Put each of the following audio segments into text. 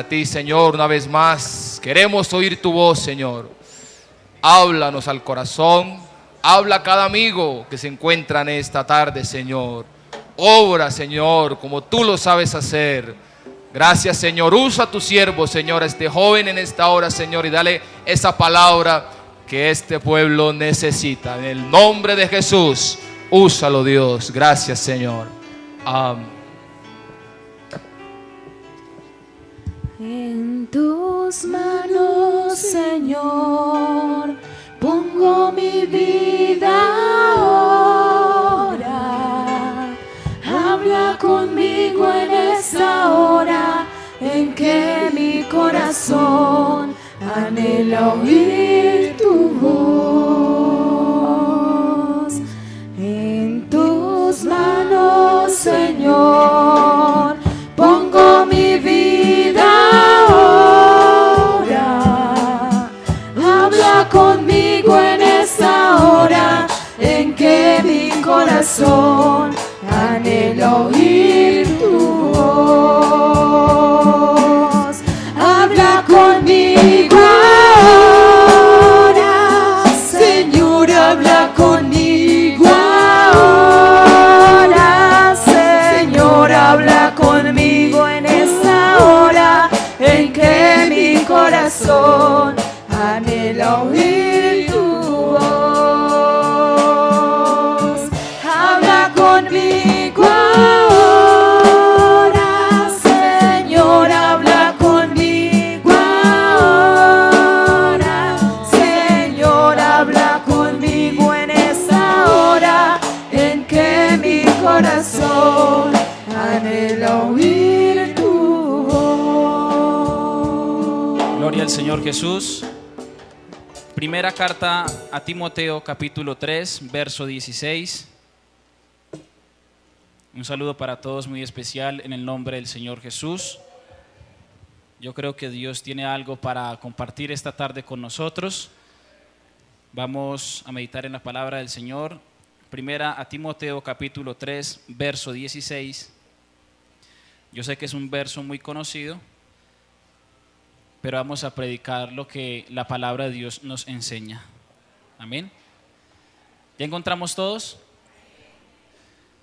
A ti, Señor, una vez más, queremos oír tu voz, Señor. Háblanos al corazón, habla a cada amigo que se encuentra en esta tarde, Señor. Obra, Señor, como tú lo sabes hacer. Gracias, Señor. Usa a tu siervo, Señor, a este joven en esta hora, Señor, y dale esa palabra que este pueblo necesita. En el nombre de Jesús, úsalo, Dios. Gracias, Señor. Amén. En tus manos, Señor, pongo mi vida ahora. Habla conmigo en esta hora en que mi corazón anhela oír tu voz. En tus manos, Señor, pongo mi vida ahora. Habla conmigo en esta hora en que mi corazón anhela oír tu voz. Habla conmigo ahora, Señor, habla conmigo ahora, Señor, habla conmigo en esta hora en que mi corazón anhela oír tu voz. Habla conmigo ahora, Señor, habla conmigo ahora, Señor, habla conmigo en esta hora en que mi corazón anhela oír tu voz. Gloria al Señor Jesús. Primera carta a Timoteo, capítulo 3, verso 16. Un saludo para todos muy especial en el nombre del Señor Jesús. Yo creo que Dios tiene algo para compartir esta tarde con nosotros. Vamos a meditar en la palabra del Señor. Primera a Timoteo, capítulo 3, verso 16. Yo sé que es un verso muy conocido, pero vamos a predicar lo que la palabra de Dios nos enseña. Amén. ¿Ya encontramos todos?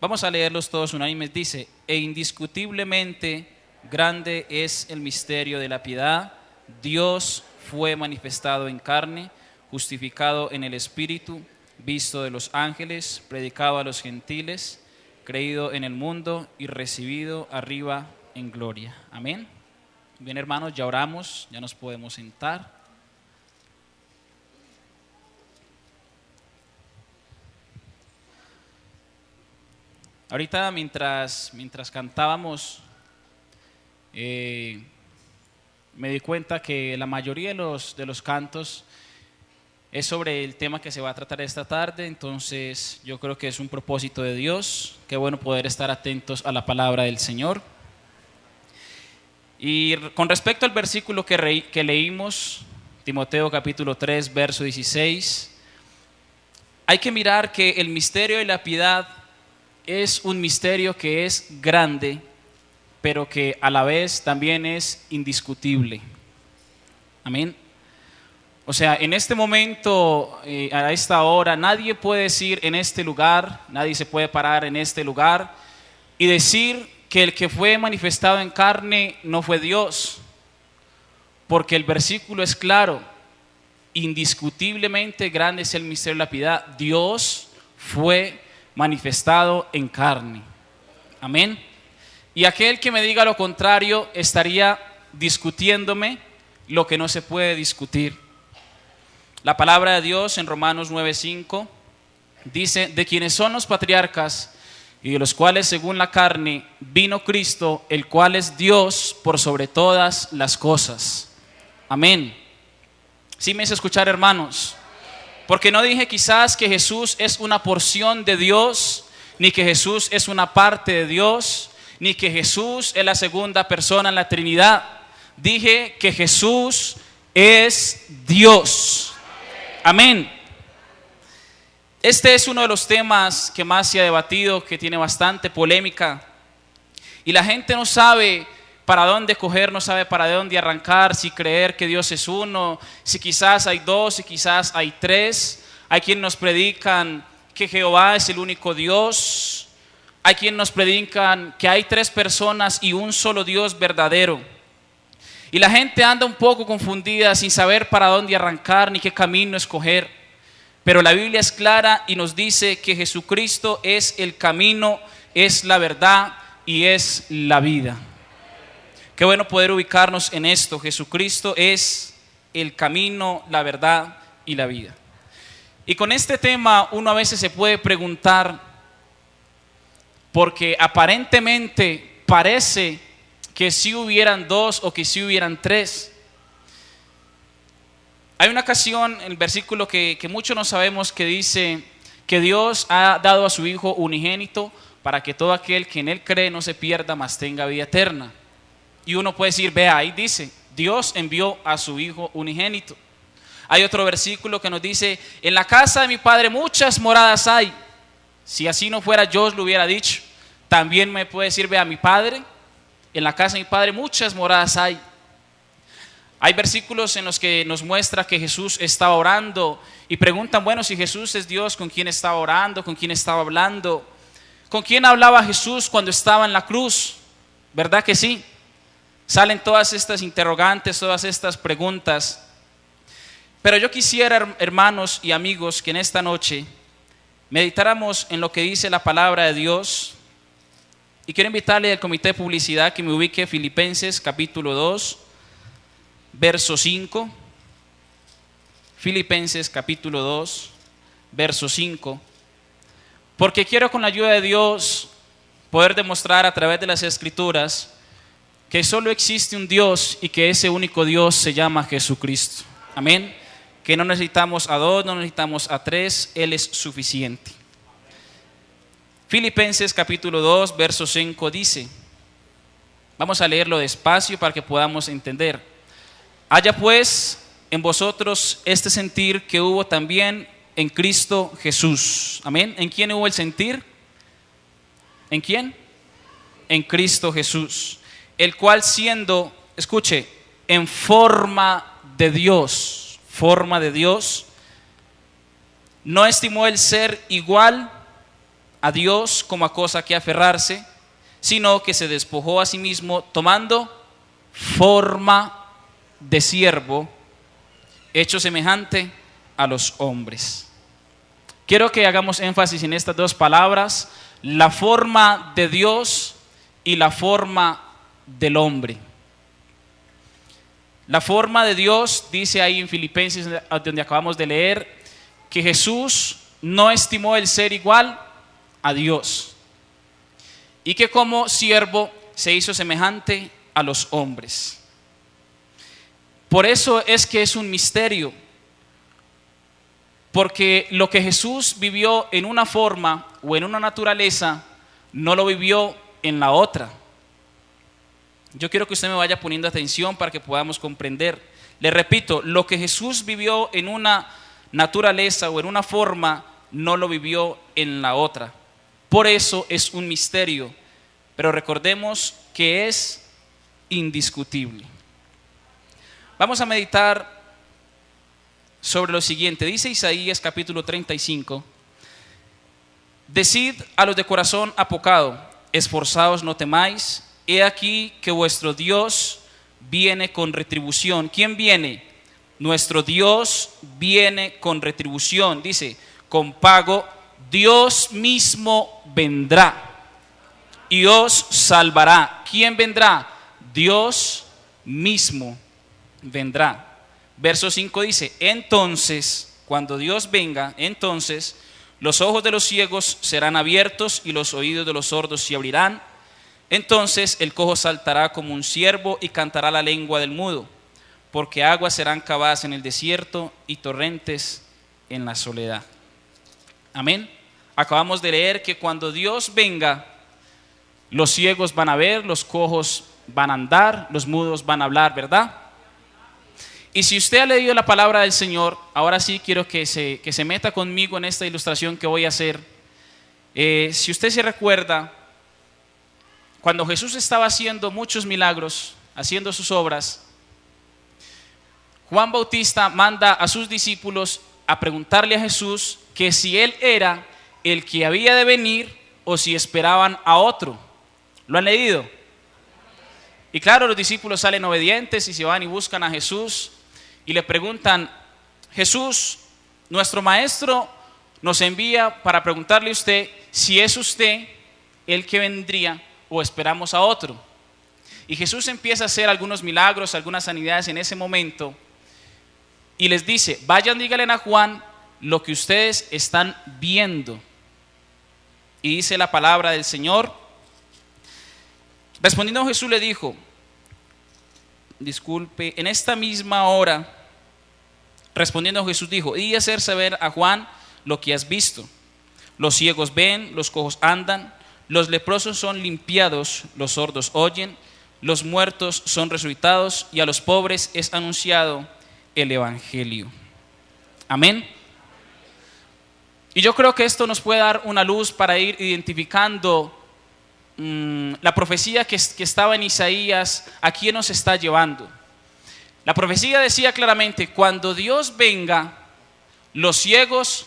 Vamos a leerlos todos unánimes. Dice: e indiscutiblemente grande es el misterio de la piedad. Dios fue manifestado en carne, justificado en el Espíritu, visto de los ángeles, predicado a los gentiles, creído en el mundo y recibido arriba en gloria. Amén. Bien, hermanos, ya oramos, ya nos podemos sentar. Ahorita mientras cantábamos, me di cuenta que la mayoría de los cantos es sobre el tema que se va a tratar esta tarde. Entonces yo creo que es un propósito de Dios. Qué bueno poder estar atentos a la palabra del Señor. Y con respecto al versículo que leímos, Timoteo capítulo 3, verso 16, hay que mirar que el misterio de la piedad es un misterio que es grande, pero que a la vez también es indiscutible. Amén. O sea, en este momento, a esta hora, nadie puede decir en este lugar, nadie se puede parar en este lugar y decir que el que fue manifestado en carne no fue Dios, porque el versículo es claro: indiscutiblemente grande es el misterio de la piedad. Dios fue manifestado en carne. Amén. Y aquel que me diga lo contrario estaría discutiéndome lo que no se puede discutir. La palabra de Dios en Romanos 9:5 dice: de quienes son los patriarcas y de los cuales según la carne vino Cristo, el cual es Dios por sobre todas las cosas. Amén. ¿Sí me hice escuchar, hermanos? Porque no dije quizás que Jesús es una porción de Dios, ni que Jesús es una parte de Dios, ni que Jesús es la segunda persona en la Trinidad. Dije que Jesús es Dios. Amén. Este es uno de los temas que más se ha debatido, que tiene bastante polémica. Y la gente no sabe para dónde coger, no sabe para dónde arrancar, si creer que Dios es uno, si quizás hay dos, si quizás hay tres. Hay quienes nos predican que Jehová es el único Dios. Hay quienes nos predican que hay tres personas y un solo Dios verdadero. Y la gente anda un poco confundida sin saber para dónde arrancar ni qué camino escoger. Pero la Biblia es clara y nos dice que Jesucristo es el camino, es la verdad y es la vida. Qué bueno poder ubicarnos en esto. Jesucristo es el camino, la verdad y la vida. Y con este tema uno a veces se puede preguntar, porque aparentemente parece que si hubieran dos o que si hubieran tres. Hay una ocasión, el versículo que muchos no sabemos, que dice que Dios ha dado a su Hijo unigénito para que todo aquel que en Él cree no se pierda, mas tenga vida eterna. Y uno puede decir, vea, ahí dice, Dios envió a su Hijo unigénito. Hay otro versículo que nos dice, en la casa de mi Padre muchas moradas hay. Si así no fuera, yo os lo hubiera dicho. También me puede decir, vea, mi Padre, en la casa de mi Padre muchas moradas hay. Hay versículos en los que nos muestra que Jesús estaba orando y preguntan, bueno, si Jesús es Dios, ¿con quién estaba orando? ¿Con quién estaba hablando? ¿Con quién hablaba Jesús cuando estaba en la cruz? ¿Verdad que sí? Salen todas estas interrogantes, todas estas preguntas. Pero yo quisiera, hermanos y amigos, que en esta noche meditáramos en lo que dice la palabra de Dios. Y quiero invitarle al comité de publicidad que me ubique Filipenses capítulo 2, verso 5. Filipenses capítulo 2, verso 5. Porque quiero con la ayuda de Dios poder demostrar a través de las Escrituras que solo existe un Dios y que ese único Dios se llama Jesucristo. Amén. Que no necesitamos a dos, no necesitamos a tres, Él es suficiente. Filipenses capítulo 2, verso 5 dice, vamos a leerlo despacio para que podamos entender. Haya pues en vosotros este sentir que hubo también en Cristo Jesús. Amén. ¿En quién hubo el sentir? ¿En quién? En Cristo Jesús. El cual siendo, escuche, en forma de Dios, no estimó el ser igual a Dios como a cosa que aferrarse, sino que se despojó a sí mismo, tomando forma de siervo, hecho semejante a los hombres. Quiero que hagamos énfasis en estas dos palabras, la forma de Dios y la forma del hombre. La forma de Dios, dice ahí en Filipenses, donde acabamos de leer, que Jesús no estimó el ser igual a Dios y que como siervo se hizo semejante a los hombres. Por eso es que es un misterio, porque lo que Jesús vivió en una forma o en una naturaleza, no lo vivió en la otra. Yo quiero que usted me vaya poniendo atención para que podamos comprender. Le repito, lo que Jesús vivió en una naturaleza o en una forma, no lo vivió en la otra. Por eso es un misterio, pero recordemos que es indiscutible. Vamos a meditar sobre lo siguiente. Dice Isaías capítulo 35, decid a los de corazón apocado, esforzaos, no temáis, he aquí que vuestro Dios viene con retribución. ¿Quién viene? Nuestro Dios viene con retribución, dice, con pago. Dios mismo vendrá y os salvará. ¿Quién vendrá? Dios mismo vendrá. Verso 5 dice, entonces, cuando Dios venga, entonces los ojos de los ciegos serán abiertos y los oídos de los sordos se abrirán. Entonces el cojo saltará como un ciervo y cantará la lengua del mudo, porque aguas serán cavadas en el desierto y torrentes en la soledad. Amén. Acabamos de leer que cuando Dios venga, los ciegos van a ver, los cojos van a andar, los mudos van a hablar, ¿verdad? Y si usted ha leído la palabra del Señor, ahora sí quiero que se meta conmigo en esta ilustración que voy a hacer. Si usted se recuerda, cuando Jesús estaba haciendo muchos milagros, haciendo sus obras, Juan Bautista manda a sus discípulos a preguntarle a Jesús que si él era el que había de venir o si esperaban a otro. ¿Lo han leído? Y claro, los discípulos salen obedientes y se van y buscan a Jesús y le preguntan: Jesús, nuestro maestro nos envía para preguntarle a usted si es usted el que vendría o esperamos a otro. Y Jesús empieza a hacer algunos milagros, algunas sanidades en ese momento y les dice: vayan, díganle a Juan lo que ustedes están viendo. Y dice la palabra del Señor: respondiendo Jesús le dijo, disculpe, en esta misma hora, respondiendo Jesús dijo: y hacer saber a Juan lo que has visto. Los ciegos ven, los cojos andan, los leprosos son limpiados, los sordos oyen, los muertos son resucitados y a los pobres es anunciado el evangelio. Amén. Y yo creo que esto nos puede dar una luz para ir identificando la profecía que estaba en Isaías, a quién nos está llevando. La profecía decía claramente: cuando Dios venga, los ciegos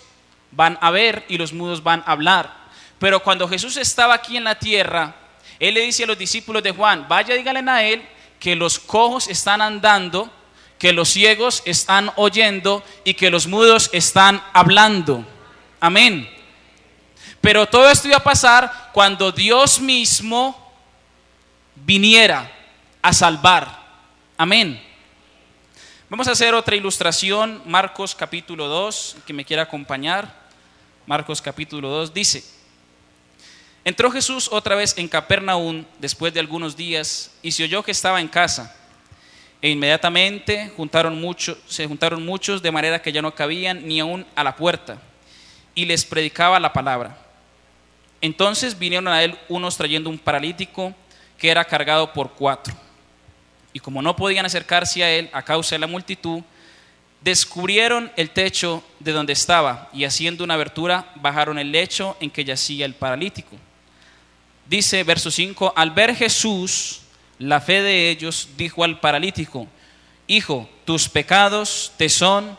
van a ver y los mudos van a hablar. Pero cuando Jesús estaba aquí en la tierra, Él le dice a los discípulos de Juan: vaya, díganle a Él que los cojos están andando, que los ciegos están oyendo y que los mudos están hablando. Amén. Pero todo esto iba a pasar cuando Dios mismo viniera a salvar. Amén. Vamos a hacer otra ilustración. Marcos capítulo 2, que me quiera acompañar. Marcos capítulo 2 dice: entró Jesús otra vez en Capernaum después de algunos días y se oyó que estaba en casa. E inmediatamente se juntaron muchos, de manera que ya no cabían ni aún a la puerta, y les predicaba la palabra. Entonces vinieron a él unos trayendo un paralítico que era cargado por 4. Y como no podían acercarse a él a causa de la multitud, descubrieron el techo de donde estaba y haciendo una abertura bajaron el lecho en que yacía el paralítico. Dice verso 5: al ver Jesús la fe de ellos, dijo al paralítico: hijo, tus pecados te son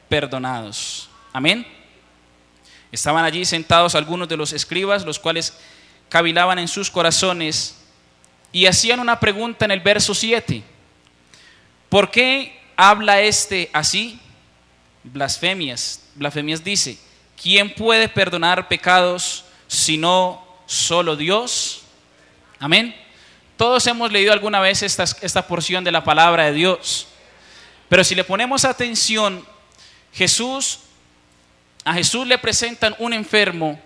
perdonados. Amén. Estaban allí sentados algunos de los escribas, los cuales cavilaban en sus corazones y hacían una pregunta en el verso 7: ¿por qué habla este así? Blasfemias dice: ¿quién puede perdonar pecados sino solo Dios? Amén. Todos hemos leído alguna vez esta porción de la palabra de Dios, pero si le ponemos atención, a Jesús le presentan un enfermo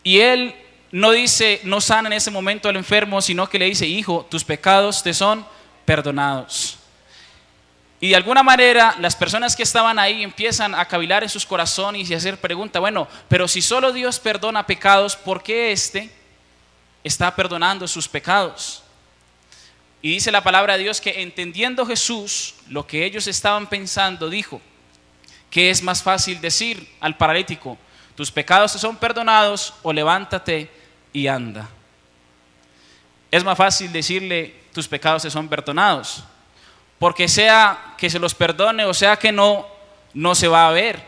y él no sana en ese momento al enfermo, sino que le dice: hijo, tus pecados te son perdonados. Y de alguna manera las personas que estaban ahí empiezan a cavilar en sus corazones y a hacer pregunta: bueno, pero si solo Dios perdona pecados, ¿por qué este está perdonando sus pecados? Y dice la palabra de Dios que entendiendo Jesús lo que ellos estaban pensando, dijo: ¿qué es más fácil decir al paralítico? ¿tus pecados te son perdonados? O levántate y anda. Es más fácil decirle: tus pecados te son perdonados, porque sea que se los perdone o sea que no se va a ver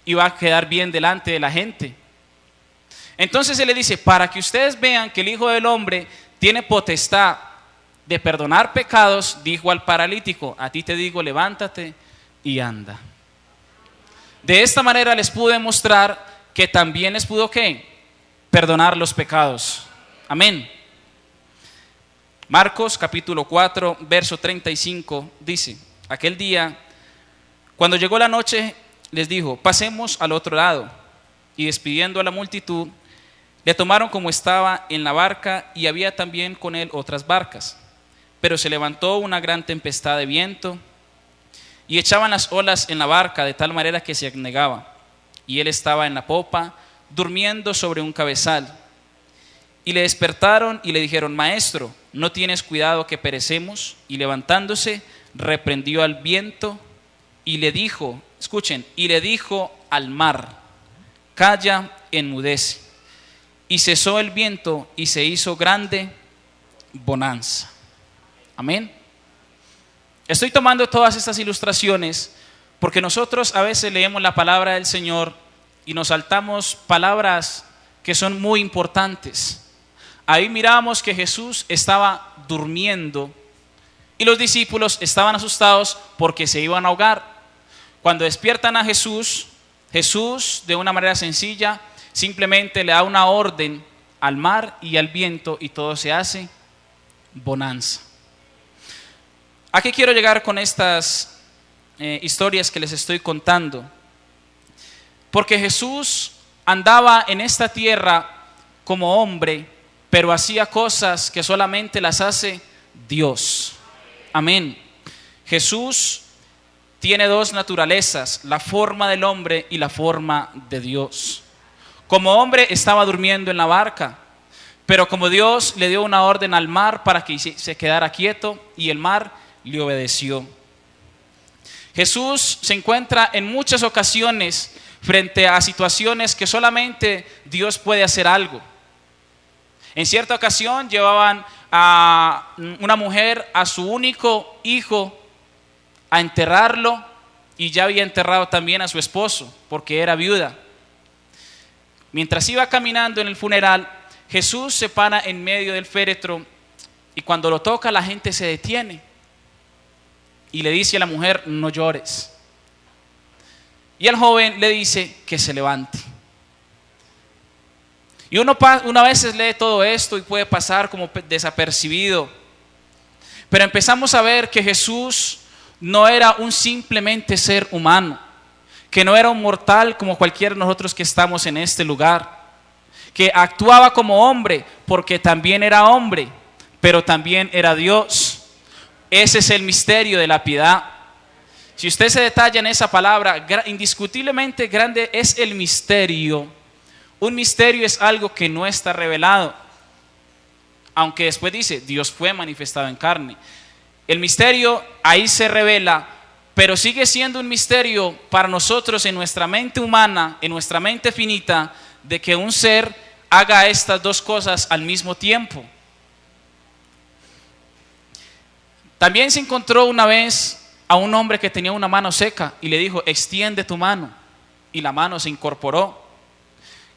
y va a quedar bien delante de la gente. Entonces él le dice: para que ustedes vean que el Hijo del Hombre tiene potestad de perdonar pecados, dijo al paralítico: a ti te digo, levántate y anda. De esta manera les pude mostrar que también les pudo ¿qué? Perdonar los pecados. Amén. Marcos capítulo 4 verso 35 dice: aquel día, cuando llegó la noche, les dijo: pasemos al otro lado. Y despidiendo a la multitud, le tomaron como estaba en la barca, y había también con él otras barcas. Pero se levantó una gran tempestad de viento, y echaban las olas en la barca de tal manera que se anegaba. Y él estaba en la popa, durmiendo sobre un cabezal. Y le despertaron y le dijeron: maestro, ¿no tienes cuidado que perecemos? Y levantándose, reprendió al viento y le dijo, escuchen, y le dijo al mar: calla, enmudece. y cesó el viento y se hizo grande bonanza. Amén. Estoy tomando todas estas ilustraciones porque nosotros a veces leemos la palabra del Señor y nos saltamos palabras que son muy importantes. Ahí miramos que Jesús estaba durmiendo y los discípulos estaban asustados porque se iban a ahogar. Cuando despiertan a Jesús, Jesús de una manera sencilla simplemente le da una orden al mar y al viento y todo se hace bonanza. ¿A qué quiero llegar con estas historias que les estoy contando? Porque Jesús andaba en esta tierra como hombre, pero hacía cosas que solamente las hace Dios. Amén. Jesús tiene dos naturalezas, la forma del hombre y la forma de Dios. Como hombre estaba durmiendo en la barca, pero como Dios le dio una orden al mar para que se quedara quieto y el mar le obedeció. Jesús se encuentra en muchas ocasiones frente a situaciones que solamente Dios puede hacer algo. En cierta ocasión llevaban a una mujer a su único hijo a enterrarlo y ya había enterrado también a su esposo porque era viuda. Mientras iba caminando en el funeral, Jesús se para en medio del féretro y cuando lo toca la gente se detiene y le dice a la mujer: no llores. Y el joven le dice que se levante. Y uno a veces lee todo esto y puede pasar como desapercibido, pero empezamos a ver que Jesús no era un simplemente ser humano, que no era un mortal como cualquiera de nosotros que estamos en este lugar, que actuaba como hombre porque también era hombre, pero también era Dios. Ese es el misterio de la piedad. Si usted se detalla en esa palabra, indiscutiblemente grande es el misterio. Un misterio es algo que no está revelado, aunque después dice Dios fue manifestado en carne. El misterio ahí se revela, pero sigue siendo un misterio para nosotros en nuestra mente humana, en nuestra mente finita, de que un ser haga estas dos cosas al mismo tiempo. También se encontró una vez a un hombre que tenía una mano seca y le dijo: extiende tu mano, y la mano se incorporó.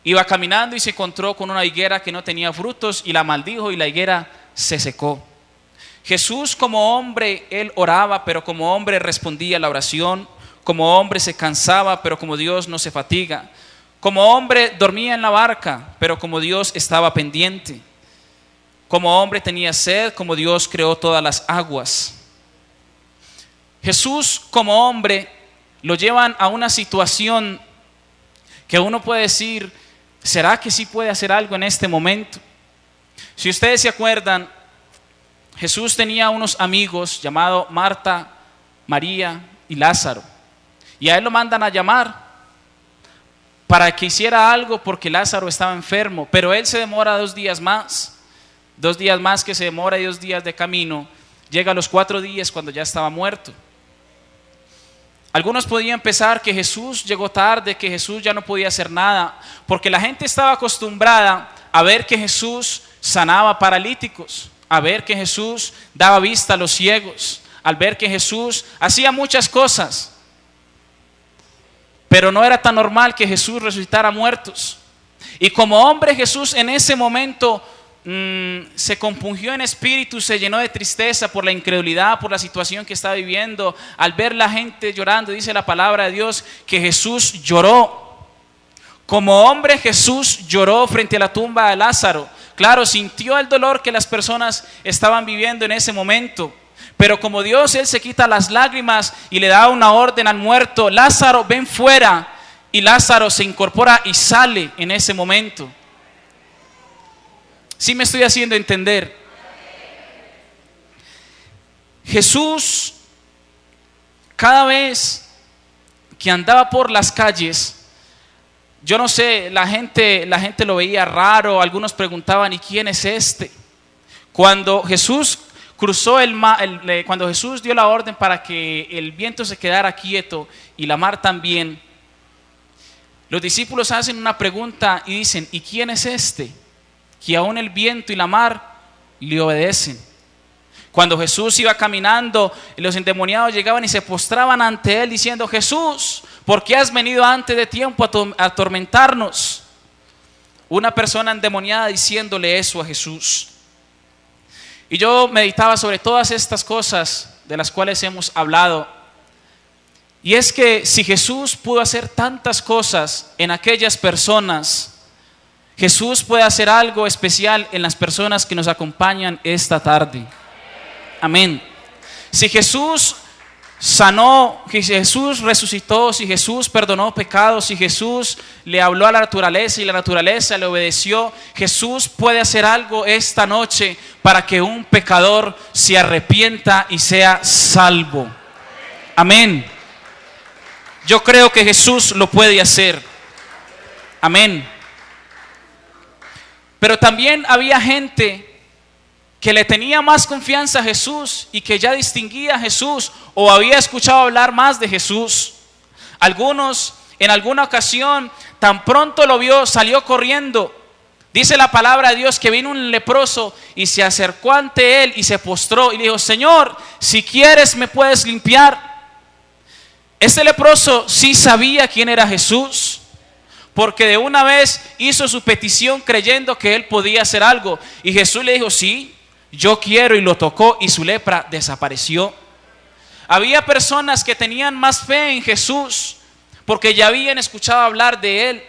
Iba caminando y se encontró con una higuera que no tenía frutos y la maldijo y la higuera se secó. Jesús como hombre, él oraba, pero como hombre respondía a la oración. Como hombre se cansaba, pero como Dios no se fatiga. Como hombre dormía en la barca, pero como Dios estaba pendiente. Como hombre tenía sed, como Dios creó todas las aguas. Jesús como hombre lo llevan a una situación que uno puede decir: ¿será que sí puede hacer algo en este momento? Si ustedes se acuerdan, Jesús tenía unos amigos llamados Marta, María y Lázaro. Y a él lo mandan a llamar para que hiciera algo porque Lázaro estaba enfermo. Pero él se demora 2 días más. 2 días más que se demora y 2 días de camino. Llega a los 4 días cuando ya estaba muerto. Algunos podían pensar que Jesús llegó tarde, que Jesús ya no podía hacer nada, porque la gente estaba acostumbrada a ver que Jesús sanaba paralíticos, a ver que Jesús daba vista a los ciegos, al ver que Jesús hacía muchas cosas. Pero no era tan normal que Jesús resucitara muertos. Y como hombre Jesús en ese momento se compungió en espíritu, se llenó de tristeza por la incredulidad, por la situación que estaba viviendo. Al ver la gente llorando, dice la palabra de Dios que Jesús lloró. Como hombre Jesús lloró frente a la tumba de Lázaro. Claro, sintió el dolor que las personas estaban viviendo en ese momento. Pero como Dios, Él se quita las lágrimas y le da una orden al muerto: Lázaro, ven fuera. Y Lázaro se incorpora y sale en ese momento. ¿Sí me estoy haciendo entender? Jesús, cada vez que andaba por las calles, yo no sé, la gente lo veía raro. Algunos preguntaban: ¿y quién es este? Cuando Jesús cruzó el mar, cuando Jesús dio la orden para que el viento se quedara quieto y la mar también, los discípulos hacen una pregunta y dicen: ¿y quién es este que aún el viento y la mar le obedecen? Cuando Jesús iba caminando, los endemoniados llegaban y se postraban ante él diciendo: Jesús, ¿por qué has venido antes de tiempo a atormentarnos? Una persona endemoniada diciéndole eso a Jesús. Y yo meditaba sobre todas estas cosas de las cuales hemos hablado. Y es que si Jesús pudo hacer tantas cosas en aquellas personas, Jesús puede hacer algo especial en las personas que nos acompañan esta tarde. Amén. Si Jesús sanó, si Jesús resucitó, si Jesús perdonó pecados, si Jesús le habló a la naturaleza y la naturaleza le obedeció, Jesús puede hacer algo esta noche para que un pecador se arrepienta y sea salvo. Amén. Yo creo que Jesús lo puede hacer. Amén. Pero también había gente que le tenía más confianza a Jesús y que ya distinguía a Jesús o había escuchado hablar más de Jesús. Algunos en alguna ocasión, tan pronto lo vio, salió corriendo. Dice la palabra de Dios que vino un leproso y se acercó ante él y se postró y le dijo: Señor, si quieres me puedes limpiar. Este leproso sí sabía quién era Jesús, porque de una vez hizo su petición creyendo que él podía hacer algo. Y Jesús le dijo: sí, yo quiero, y lo tocó y su lepra desapareció. Había personas que tenían más fe en Jesús porque ya habían escuchado hablar de él.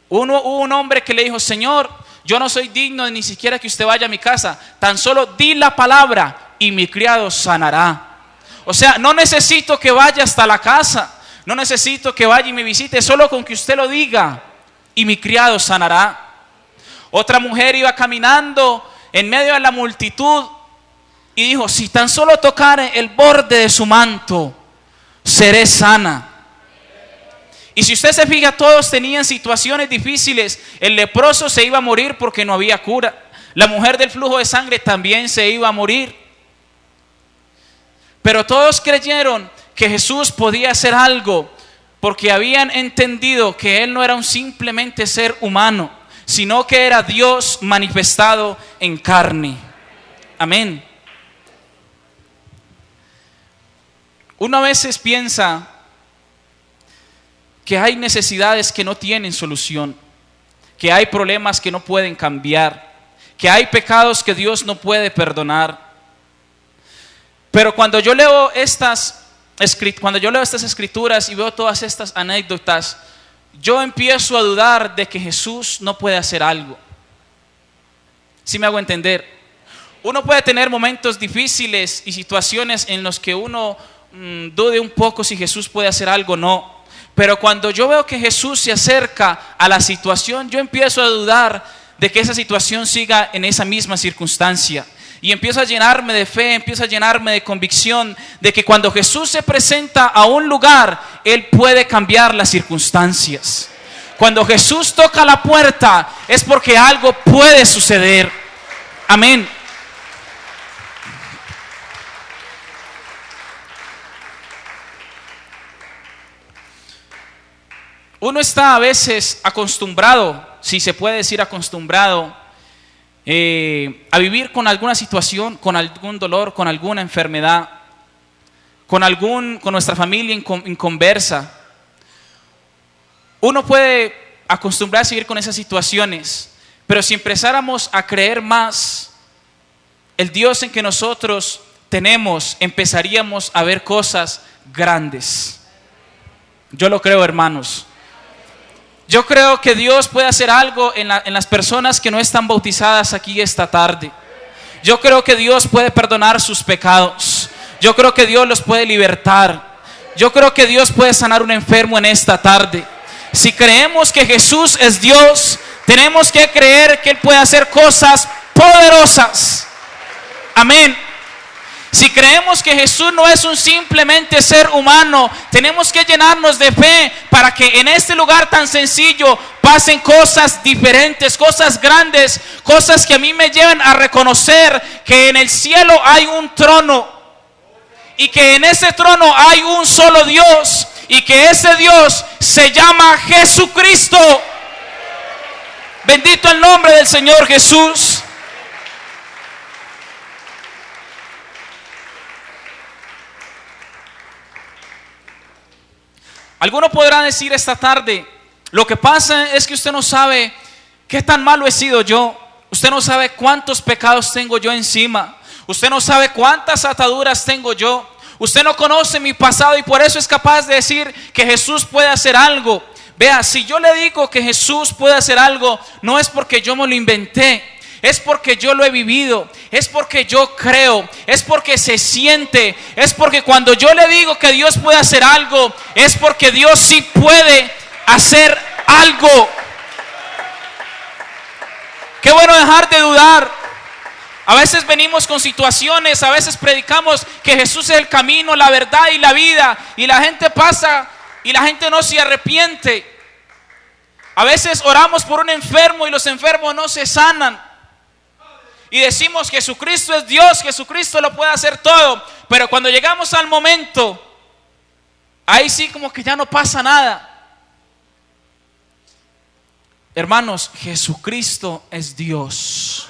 Hubo un hombre que le dijo: Señor, yo no soy digno de ni siquiera que usted vaya a mi casa, tan solo di la palabra y mi criado sanará. O sea, no necesito que vaya hasta la casa, no necesito que vaya y me visite, solo con que usted lo diga y mi criado sanará. Otra mujer iba caminando en medio de la multitud y dijo: si tan solo tocare el borde de su manto, seré sana. Y si usted se fija, todos tenían situaciones difíciles. El leproso se iba a morir porque no había cura. La mujer del flujo de sangre también se iba a morir. Pero todos creyeron que Jesús podía hacer algo porque habían entendido que Él no era un simplemente ser humano, sino que era Dios manifestado en carne. Amén. Uno a veces piensa que hay necesidades que no tienen solución, que hay problemas que no pueden cambiar, que hay pecados que Dios no puede perdonar. Pero cuando yo leo estas escrituras y veo todas estas anécdotas, yo empiezo a dudar de que Jesús no puede hacer algo. ¿Sí me hago entender? Uno puede tener momentos difíciles y situaciones en los que uno dude un poco si Jesús puede hacer algo o no. Pero cuando yo veo que Jesús se acerca a la situación, yo empiezo a dudar de que esa situación siga en esa misma circunstancia. Y empiezo a llenarme de fe, empiezo a llenarme de convicción de que cuando Jesús se presenta a un lugar, Él puede cambiar las circunstancias. Cuando Jesús toca la puerta, es porque algo puede suceder. Amén. Uno está a veces acostumbrado, si se puede decir acostumbrado, a vivir con alguna situación, con algún dolor, con alguna enfermedad, con nuestra familia inconversa. Uno puede acostumbrarse a vivir con esas situaciones, pero si empezáramos a creer más el Dios en que nosotros tenemos, empezaríamos a ver cosas grandes. Yo lo creo, hermanos. Yo creo que Dios puede hacer algo en las personas que no están bautizadas aquí esta tarde. Yo creo que Dios puede perdonar sus pecados. Yo creo que Dios los puede libertar. Yo creo que Dios puede sanar un enfermo en esta tarde. Si creemos que Jesús es Dios, tenemos que creer que Él puede hacer cosas poderosas. Amén. Si creemos que Jesús no es un simplemente ser humano, tenemos que llenarnos de fe para que en este lugar tan sencillo pasen cosas diferentes, cosas grandes, cosas que a mí me lleven a reconocer que en el cielo hay un trono y que en ese trono hay un solo Dios y que ese Dios se llama Jesucristo. Bendito el nombre del Señor Jesús. Alguno podrá decir esta tarde, lo que pasa es que usted no sabe qué tan malo he sido yo. Usted no sabe cuántos pecados tengo yo encima. Usted no sabe cuántas ataduras tengo yo. Usted no conoce mi pasado y por eso es capaz de decir que Jesús puede hacer algo. Vea, si yo le digo que Jesús puede hacer algo, no es porque yo me lo inventé, es porque yo lo he vivido, es porque yo creo, es porque se siente, es porque cuando yo le digo que Dios puede hacer algo, es porque Dios sí puede hacer algo. Qué bueno dejar de dudar. A veces venimos con situaciones, a veces predicamos que Jesús es el camino, la verdad y la vida, y la gente pasa y la gente no se arrepiente. A veces oramos por un enfermo y los enfermos no se sanan. Y decimos Jesucristo es Dios, Jesucristo lo puede hacer todo. Pero cuando llegamos al momento, ahí sí como que ya no pasa nada. Hermanos, Jesucristo es Dios.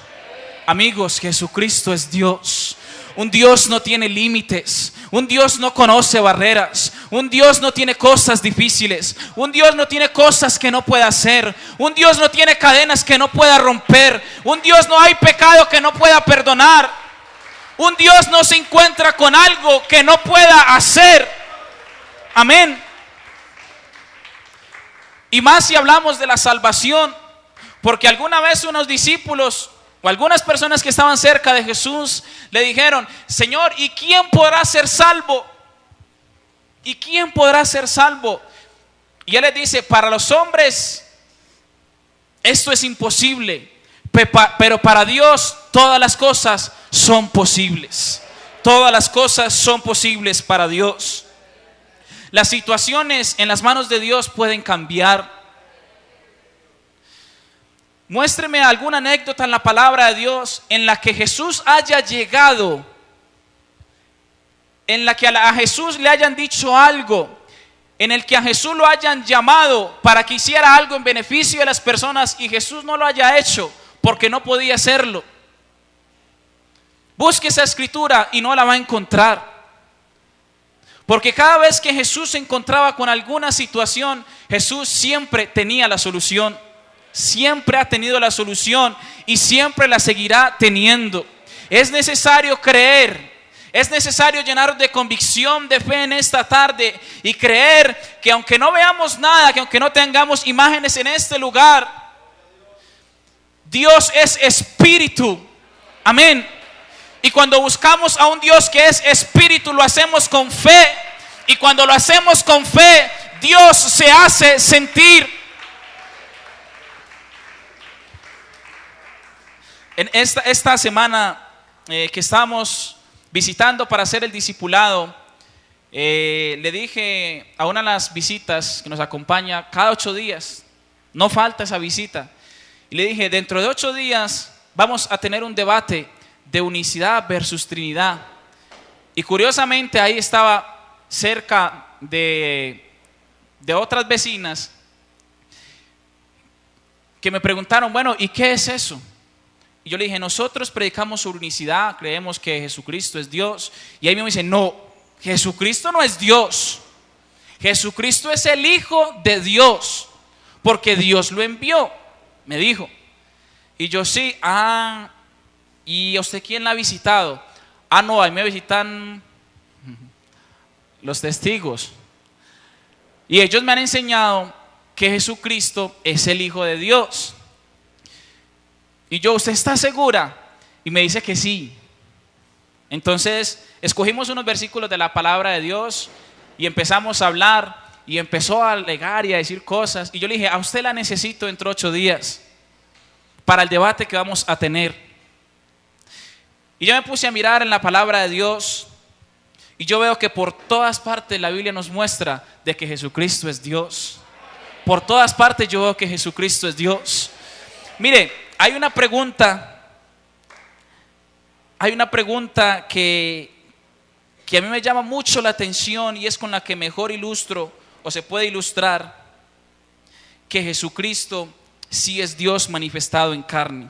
Amigos, Jesucristo es Dios. Un Dios no tiene límites. Un Dios no conoce barreras. Un Dios no tiene cosas difíciles. Un Dios no tiene cosas que no pueda hacer. Un Dios no tiene cadenas que no pueda romper. Un Dios no hay pecado que no pueda perdonar. Un Dios no se encuentra con algo que no pueda hacer. Amén. Y más si hablamos de la salvación, porque alguna vez unos discípulos o algunas personas que estaban cerca de Jesús le dijeron: Señor, ¿y quién podrá ser salvo? ¿Y quién podrá ser salvo? Y Él les dice: para los hombres esto es imposible, pero para Dios todas las cosas son posibles. Todas las cosas son posibles para Dios. Las situaciones en las manos de Dios pueden cambiar. Muéstreme alguna anécdota en la palabra de Dios en la que Jesús haya llegado, en la que a Jesús le hayan dicho algo, en el que a Jesús lo hayan llamado para que hiciera algo en beneficio de las personas y Jesús no lo haya hecho porque no podía hacerlo. Busque esa escritura y no la va a encontrar. Porque cada vez que Jesús se encontraba con alguna situación, Jesús siempre tenía la solución. Siempre ha tenido la solución y siempre la seguirá teniendo. Es necesario creer, es necesario llenarnos de convicción, de fe en esta tarde y creer que aunque no veamos nada, que aunque no tengamos imágenes en este lugar, Dios es espíritu. Amén. Y cuando buscamos a un Dios que es espíritu, lo hacemos con fe. Y cuando lo hacemos con fe, Dios se hace sentir. En esta semana que estamos visitando para hacer el discipulado, le dije a una de las visitas que nos acompaña cada 8 días, no falta esa visita, y le dije: dentro de 8 días vamos a tener un debate de unicidad versus Trinidad. Y curiosamente ahí estaba cerca de otras vecinas que me preguntaron: bueno, ¿y qué es eso? Y yo le dije: nosotros predicamos sobre unicidad, creemos que Jesucristo es Dios. Y ahí me dicen: no, Jesucristo no es Dios. Jesucristo es el Hijo de Dios, porque Dios lo envió, me dijo. Y yo: sí, ¿y a usted quién la ha visitado? No, ahí me visitan los testigos. Y ellos me han enseñado que Jesucristo es el Hijo de Dios. Y yo: ¿usted está segura? Y me dice que sí. Entonces escogimos unos versículos de la palabra de Dios y empezamos a hablar. Y empezó a alegar y a decir cosas. Y yo le dije: a usted la necesito dentro de 8 días para el debate que vamos a tener. Y yo me puse a mirar en la palabra de Dios y yo veo que por todas partes la Biblia nos muestra de que Jesucristo es Dios. Por todas partes yo veo que Jesucristo es Dios. Mire, hay una pregunta que a mí me llama mucho la atención y es con la que mejor ilustro o se puede ilustrar que Jesucristo sí es Dios manifestado en carne.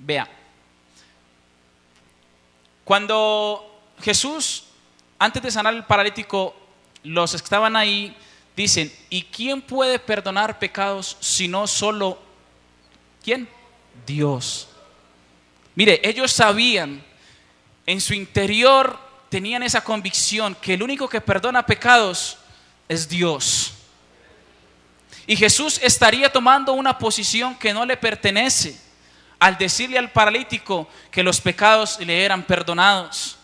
Vea, cuando Jesús, antes de sanar al paralítico, los que estaban ahí dicen: ¿y quién puede perdonar pecados sino solo quién? Dios. Mire, ellos sabían, en su interior tenían esa convicción que el único que perdona pecados es Dios. Y Jesús estaría tomando una posición que no le pertenece al decirle al paralítico que los pecados le eran perdonados.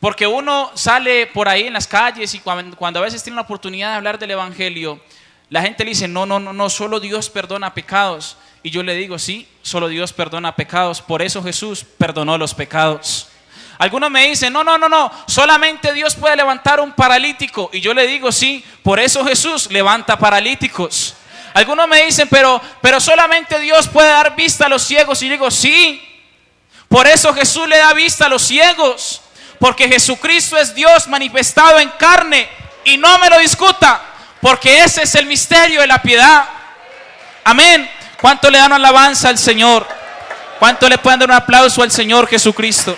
Porque uno sale por ahí en las calles y cuando a veces tiene la oportunidad de hablar del evangelio, la gente le dice: no, solo Dios perdona pecados. Y yo le digo: sí, solo Dios perdona pecados, por eso Jesús perdonó los pecados. Algunos me dicen: no, solamente Dios puede levantar un paralítico. Y yo le digo: sí, por eso Jesús levanta paralíticos. Algunos me dicen: pero solamente Dios puede dar vista a los ciegos. Y digo: sí, por eso Jesús le da vista a los ciegos, porque Jesucristo es Dios manifestado en carne. Y no me lo discuta, porque ese es el misterio de la piedad. Amén. ¿Cuánto le dan alabanza al Señor? ¿Cuánto le pueden dar un aplauso al Señor Jesucristo?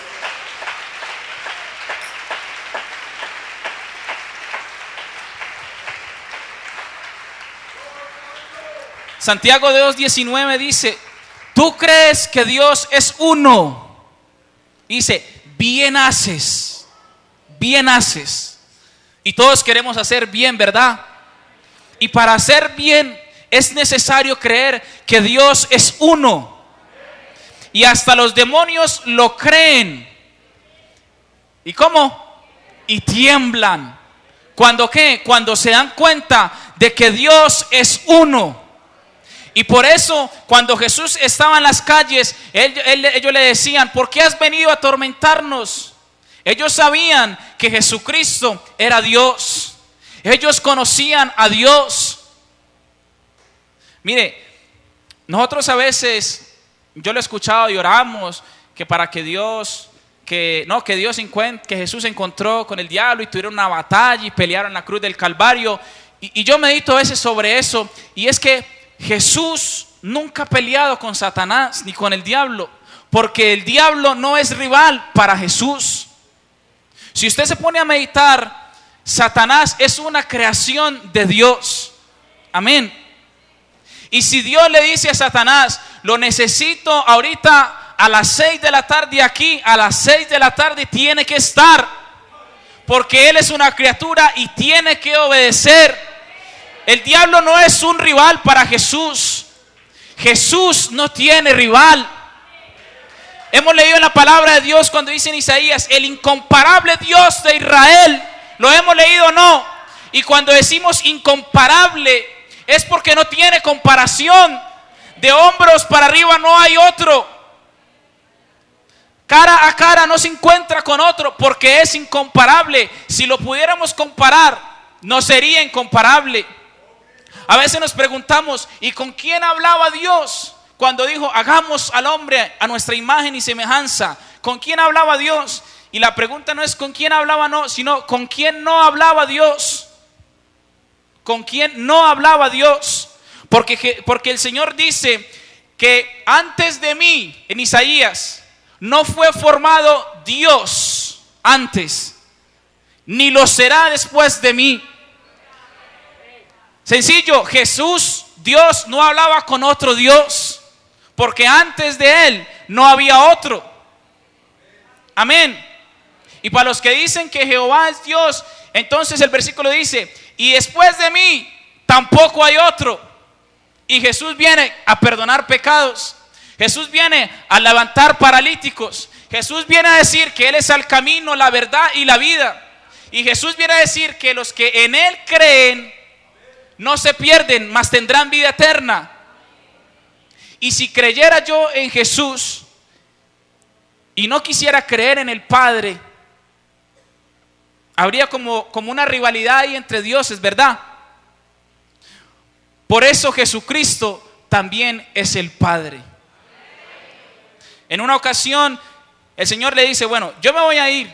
Santiago 2:19 dice: ¿tú crees que Dios es uno? Dice: bien haces, bien haces. Y todos queremos hacer bien, ¿verdad? Y para hacer bien es necesario creer que Dios es uno. Y hasta los demonios lo creen. ¿Y cómo? Y tiemblan. ¿Cuándo qué? Cuando se dan cuenta de que Dios es uno. Y por eso, cuando Jesús estaba en las calles, ellos le decían: ¿por qué has venido a atormentarnos? Ellos sabían que Jesucristo era Dios. Ellos conocían a Dios. Mire, nosotros a veces, yo lo he escuchado y oramos que para que Dios, que Jesús se encontró con el diablo y tuvieron una batalla y pelearon en la cruz del Calvario. Y yo medito a veces sobre eso, y es que Jesús nunca ha peleado con Satanás ni con el diablo, porque el diablo no es rival para Jesús. Si usted se pone a meditar, Satanás es una creación de Dios. Amén. Y si Dios le dice a Satanás: lo necesito ahorita a las 6 de la tarde aquí, a las 6 de la tarde tiene que estar, porque él es una criatura y tiene que obedecer. El diablo no es un rival para Jesús. Jesús no tiene rival. Hemos leído en la palabra de Dios cuando dice en Isaías: el incomparable Dios de Israel. ¿Lo hemos leído o no? Y cuando decimos incomparable, es porque no tiene comparación. De hombros para arriba no hay otro. Cara a cara no se encuentra con otro, porque es incomparable. Si lo pudiéramos comparar, no sería incomparable. A veces nos preguntamos: ¿y con quién hablaba Dios cuando dijo: hagamos al hombre a nuestra imagen y semejanza? ¿Con quién hablaba Dios? Y la pregunta no es con quién hablaba, no, sino con quién no hablaba Dios. ¿Con quién no hablaba Dios? Porque el Señor dice que antes de mí, en Isaías, no fue formado Dios antes, ni lo será después de mí. Sencillo, Jesús, Dios, no hablaba con otro Dios, porque antes de Él no había otro. Amén. Y para los que dicen que Jehová es Dios, entonces el versículo dice: y después de mí tampoco hay otro. Y Jesús viene a perdonar pecados. Jesús viene a levantar paralíticos. Jesús viene a decir que Él es el camino, la verdad y la vida. Y Jesús viene a decir que los que en Él creen no se pierden, mas tendrán vida eterna. Y si creyera yo en Jesús y no quisiera creer en el Padre, habría como una rivalidad ahí entre dioses, ¿verdad? Por eso Jesucristo también es el Padre. En una ocasión el Señor le dice: bueno, yo me voy a ir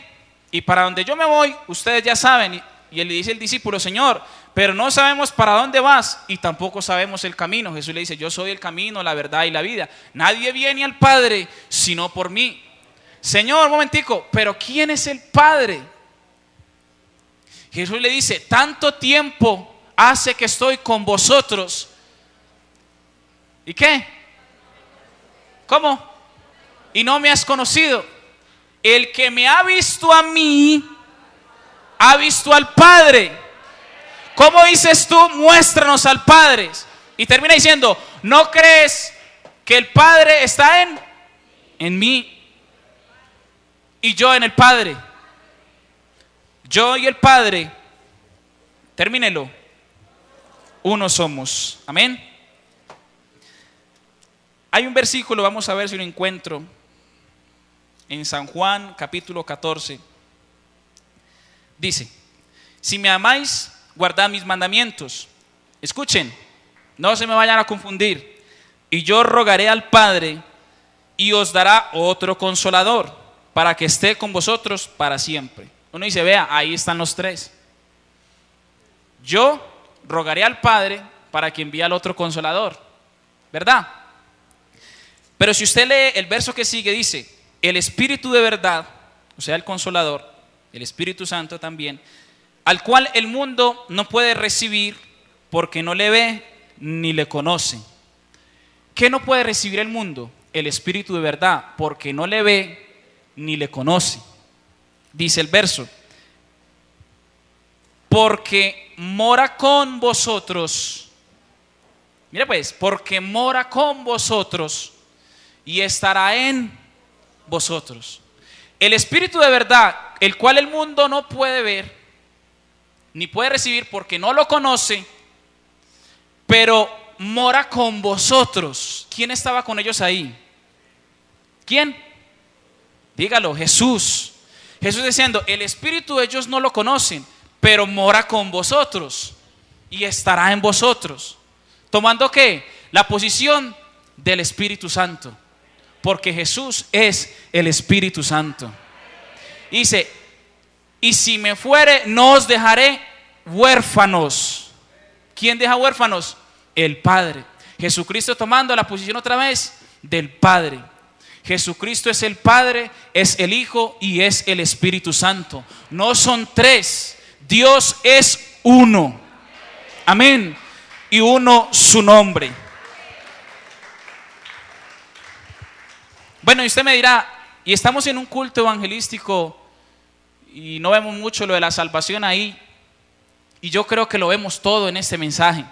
y para donde yo me voy, ustedes ya saben. Y él le dice al discípulo: Señor, pero no sabemos para dónde vas y tampoco sabemos el camino. Jesús le dice: yo soy el camino, la verdad y la vida. Nadie viene al Padre sino por mí. Señor, un momentico, pero ¿quién es el Padre? Jesús le dice: tanto tiempo hace que estoy con vosotros. ¿Y qué? ¿Cómo? Y no me has conocido. El que me ha visto a mí, ha visto al Padre. ¿Cómo dices tú? Muéstranos al Padre. Y termina diciendo: ¿no crees que el Padre está en mí y yo en el Padre? Yo y el Padre, termínelo, uno somos. Amén. Hay un versículo, vamos a ver si lo encuentro, en San Juan capítulo 14. Dice: si me amáis, guardad mis mandamientos. Escuchen, no se me vayan a confundir. Y yo rogaré al Padre y os dará otro consolador, para que esté con vosotros para siempre. Uno dice: vea, ahí están los tres. Yo rogaré al Padre para que envíe al otro consolador, ¿verdad? Pero si usted lee el verso que sigue, dice: el Espíritu de verdad, o sea, el Consolador, el Espíritu Santo también, al cual el mundo no puede recibir porque no le ve ni le conoce. ¿Qué no puede recibir el mundo? El Espíritu de verdad, porque no le ve ni le conoce. Dice el verso: porque mora con vosotros. Mira pues, porque mora con vosotros y estará en vosotros. El Espíritu de verdad, el cual el mundo no puede ver ni puede recibir porque no lo conoce, pero mora con vosotros. ¿Quién estaba con ellos ahí? ¿Quién? Dígalo, Jesús. Jesús diciendo: el Espíritu ellos no lo conocen, pero mora con vosotros y estará en vosotros. ¿Tomando qué? La posición del Espíritu Santo, porque Jesús es el Espíritu Santo. Dice: y si me fuere, no os dejaré huérfanos. ¿Quién deja huérfanos? El Padre. Jesucristo tomando la posición otra vez del Padre. Jesucristo es el Padre, es el Hijo y es el Espíritu Santo. No son tres, Dios es uno. Amén. Y uno su nombre. Bueno, y usted me dirá: y estamos en un culto evangelístico y no vemos mucho lo de la salvación ahí. Y yo creo que lo vemos todo en este mensaje.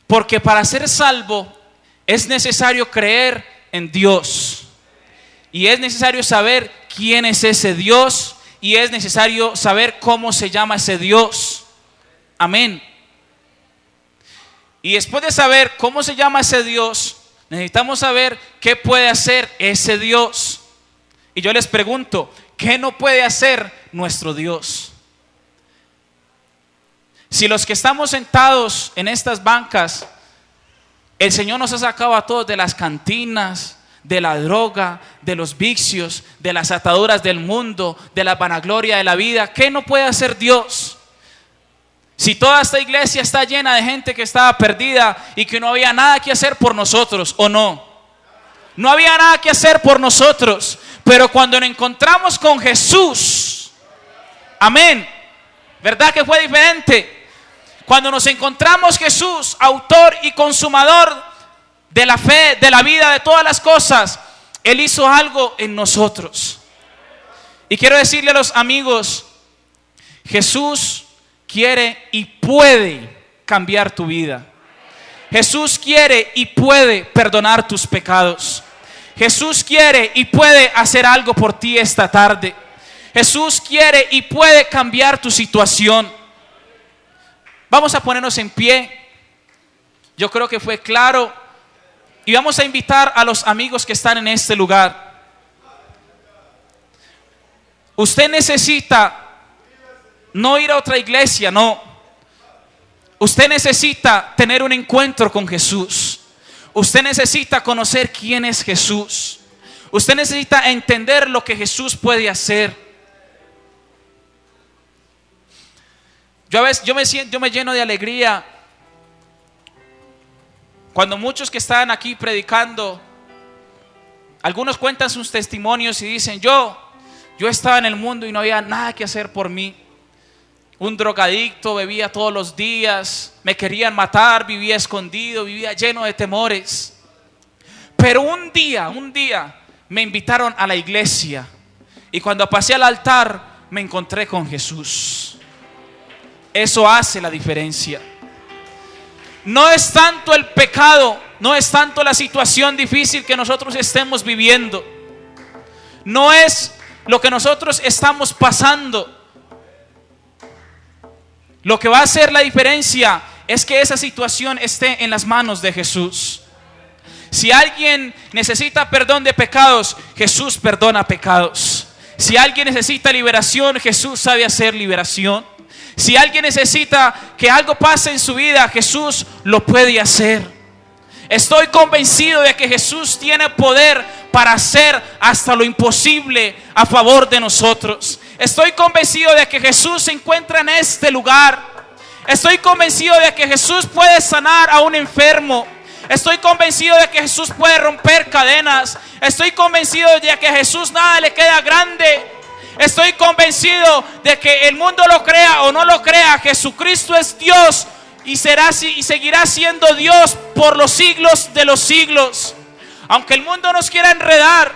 Porque para ser salvo es necesario creer en Dios. Y es necesario saber quién es ese Dios. Y es necesario saber cómo se llama ese Dios. Amén. Y después de saber cómo se llama ese Dios, necesitamos saber qué puede hacer ese Dios. Y yo les pregunto: ¿qué no puede hacer nuestro Dios? Si los que estamos sentados en estas bancas, el Señor nos ha sacado a todos de las cantinas, de la droga, de los vicios, de las ataduras del mundo, de la vanagloria de la vida, ¿qué no puede hacer Dios? Si toda esta iglesia está llena de gente que estaba perdida y que no había nada que hacer por nosotros, ¿o no? No había nada que hacer por nosotros, pero cuando nos encontramos con Jesús, amén, ¿verdad que fue diferente? Cuando nos encontramos Jesús, autor y consumador de la fe, de la vida, de todas las cosas, Él hizo algo en nosotros. Y quiero decirle a los amigos, Jesús quiere y puede cambiar tu vida. Jesús quiere y puede perdonar tus pecados. Jesús quiere y puede hacer algo por ti esta tarde. Jesús quiere y puede cambiar tu situación. Vamos a ponernos en pie. Yo creo que fue claro. Y vamos a invitar a los amigos que están en este lugar. Usted necesita no ir a otra iglesia, no. Usted necesita tener un encuentro con Jesús. Usted necesita conocer quién es Jesús. Usted necesita entender lo que Jesús puede hacer. Yo me lleno de alegría cuando muchos que están aquí predicando, algunos cuentan sus testimonios y dicen, yo estaba en el mundo y no había nada que hacer por mí. Un drogadicto, bebía todos los días, me querían matar, vivía escondido, vivía lleno de temores. Pero un día me invitaron a la iglesia y cuando pasé al altar me encontré con Jesús. Eso hace la diferencia. No es tanto el pecado, no es tanto la situación difícil que nosotros estemos viviendo, no es lo que nosotros estamos pasando. Lo que va a hacer la diferencia es que esa situación esté en las manos de Jesús. Si alguien necesita perdón de pecados, Jesús perdona pecados. Si alguien necesita liberación, Jesús sabe hacer liberación. Si alguien necesita que algo pase en su vida, Jesús lo puede hacer. Estoy convencido de que Jesús tiene poder para hacer hasta lo imposible a favor de nosotros. Estoy convencido de que Jesús se encuentra en este lugar. Estoy convencido de que Jesús puede sanar a un enfermo. Estoy convencido de que Jesús puede romper cadenas. Estoy convencido de que a Jesús nada le queda grande. Estoy convencido de que el mundo lo crea o no lo crea, Jesucristo es Dios y seguirá siendo Dios por los siglos de los siglos. Aunque el mundo nos quiera enredar,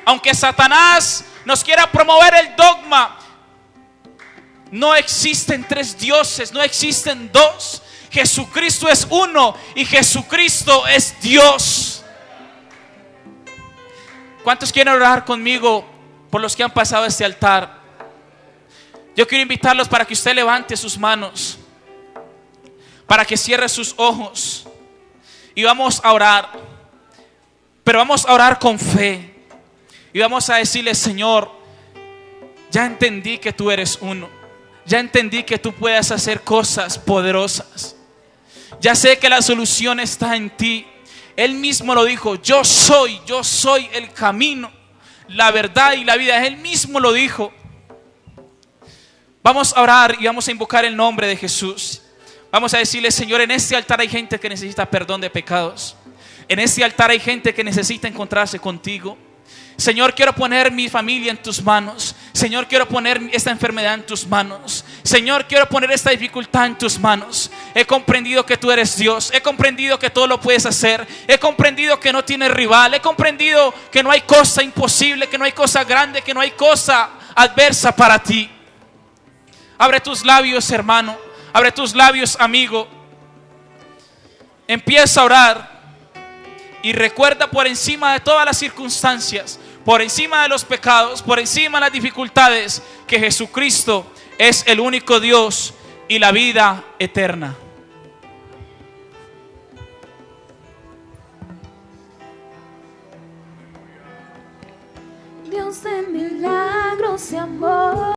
aunque Satanás nos quiera promover el dogma, no existen tres dioses, no existen dos. Jesucristo es uno y Jesucristo es Dios. ¿Cuántos quieren orar conmigo por los que han pasado este altar? Yo quiero invitarlos para que usted levante sus manos, para que cierre sus ojos y vamos a orar. Pero vamos a orar con fe y vamos a decirle: Señor, ya entendí que tú eres uno. Ya entendí que tú puedes hacer cosas poderosas. Ya sé que la solución está en ti. Él mismo lo dijo: yo soy el camino, la verdad y la vida. Él mismo lo dijo. Vamos a orar y vamos a invocar el nombre de Jesús. Vamos a decirle: Señor, en este altar hay gente que necesita perdón de pecados. En este altar hay gente que necesita encontrarse contigo. Señor, quiero poner mi familia en tus manos. Señor, quiero poner esta enfermedad en tus manos. Señor, quiero poner esta dificultad en tus manos. He comprendido que tú eres Dios. He comprendido que todo lo puedes hacer. He comprendido que no tienes rival. He comprendido que no hay cosa imposible, que no hay cosa grande, que no hay cosa adversa para ti. Abre tus labios, hermano. Abre tus labios, amigo. Empieza a orar. Y recuerda, por encima de todas las circunstancias, por encima de los pecados, por encima de las dificultades, que Jesucristo es el único Dios y la vida eterna. Dios de milagros y amor.